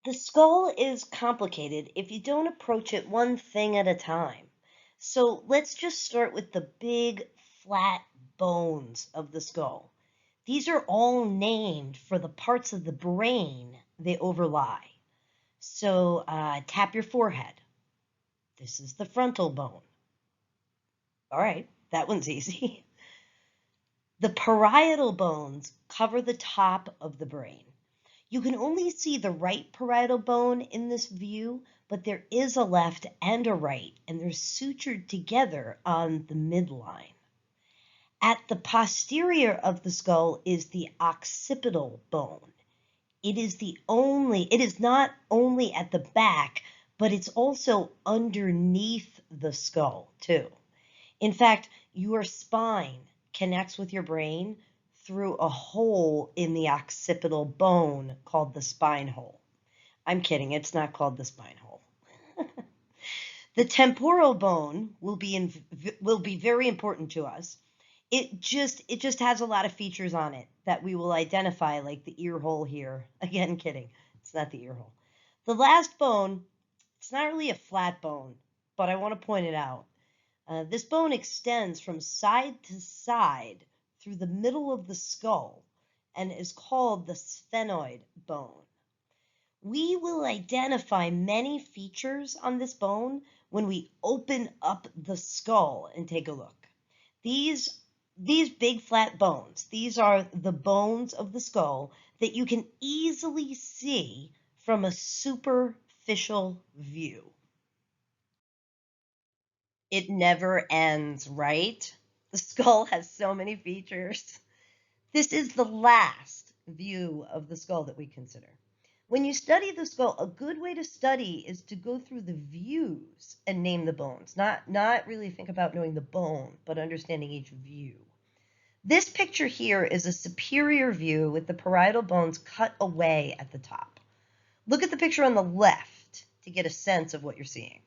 The skull is complicated if you don't approach it one thing at a time. So let's just start with the big, flat bones of the skull. These are all named for the parts of the brain they overlie. So tap your forehead. This is the frontal bone. All right, that one's easy. The parietal bones cover the top of the brain. You can only see the right parietal bone in this view, but there is a left and a right, and they're sutured together on the midline. At the posterior of the skull is the occipital bone. It is not only at the back, but it's also underneath the skull too. In fact, your spine connects with your brain through a hole in the occipital bone called the spine hole. I'm kidding, it's not called the spine hole. The temporal bone will be very important to us. It just has a lot of features on it that we will identify, like the ear hole here. Again, kidding. It's not the ear hole. The last bone, it's not really a flat bone, but I want to point it out. This bone extends from side to side through the middle of the skull and is called the sphenoid bone. We will identify many features on this bone when we open up the skull and take a look. These big flat bones, these are the bones of the skull that you can easily see from a superficial view. It never ends, right? The skull has so many features. This is the last view of the skull that we consider. When you study the skull, a good way to study is to go through the views and name the bones. Not really think about knowing the bone, but understanding each view. This picture here is a superior view with the parietal bones cut away at the top. Look at the picture on the left to get a sense of what you're seeing.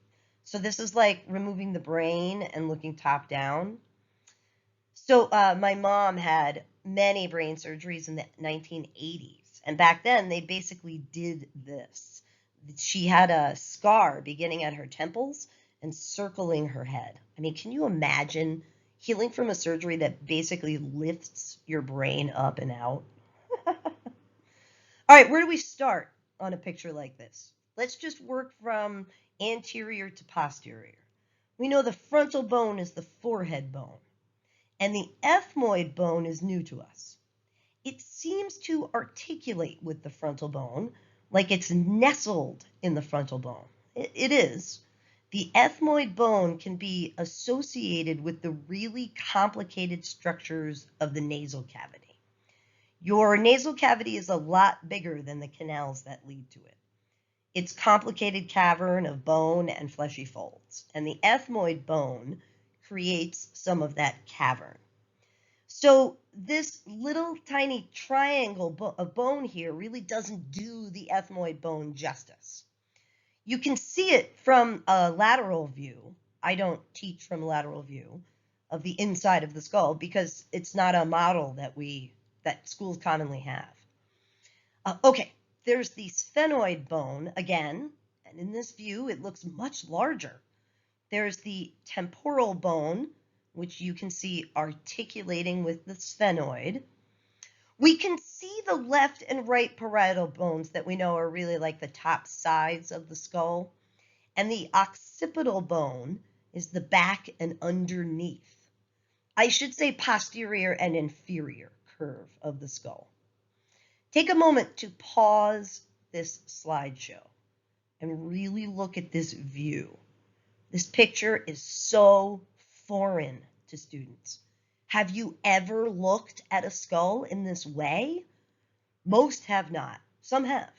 So this is like removing the brain and looking top down. So my mom had many brain surgeries in the 1980s. And back then, they basically did this. She had a scar beginning at her temples and circling her head. I mean, can you imagine healing from a surgery that basically lifts your brain up and out? All right, where do we start on a picture like this? Let's just work from anterior to posterior. We know the frontal bone is the forehead bone, and the ethmoid bone is new to us. It seems to articulate with the frontal bone, like it's nestled in the frontal bone. It is. The ethmoid bone can be associated with the really complicated structures of the nasal cavity. Your nasal cavity is a lot bigger than the canals that lead to it. It's complicated cavern of bone and fleshy folds, and the ethmoid bone creates some of that cavern. So this little tiny triangle of bone here really doesn't do the ethmoid bone justice. You can see it from a lateral view. I don't teach from a lateral view of the inside of the skull because it's not a model that schools commonly have. Okay, there's the sphenoid bone again, and in this view it looks much larger. There's the temporal bone, which you can see articulating with the sphenoid. We can see the left and right parietal bones that we know are really like the top sides of the skull. And the occipital bone is the back and underneath. I should say posterior and inferior curve of the skull. Take a moment to pause this slideshow and really look at this view. This picture is so foreign to students. Have you ever looked at a skull in this way? Most have not. Some have.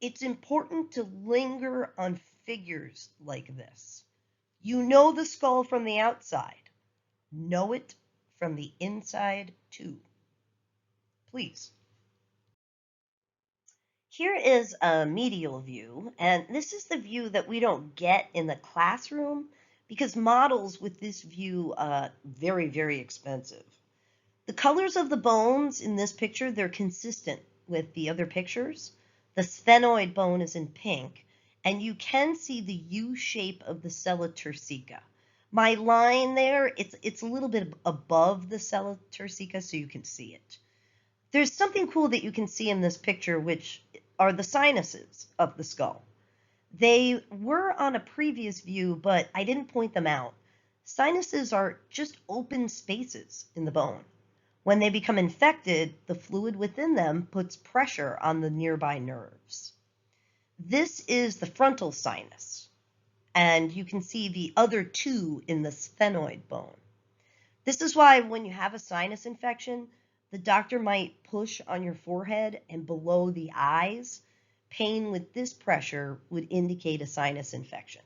It's important to linger on figures like this. You know the skull from the outside. Know it from the inside too. Please. Here is a medial view, and this is the view that we don't get in the classroom because models with this view are very, very expensive. The colors of the bones in this picture, they're consistent with the other pictures. The sphenoid bone is in pink, and you can see the U shape of the sella turcica. My line there, it's a little bit above the sella turcica, so you can see it. There's something cool that you can see in this picture, which are the sinuses of the skull. They were on a previous view, but I didn't point them out. Sinuses are just open spaces in the bone. When they become infected, the fluid within them puts pressure on the nearby nerves. This is the frontal sinus, and you can see the other two in the sphenoid bone. This is why when you have a sinus infection, the doctor might push on your forehead and below the eyes. Pain with this pressure would indicate a sinus infection.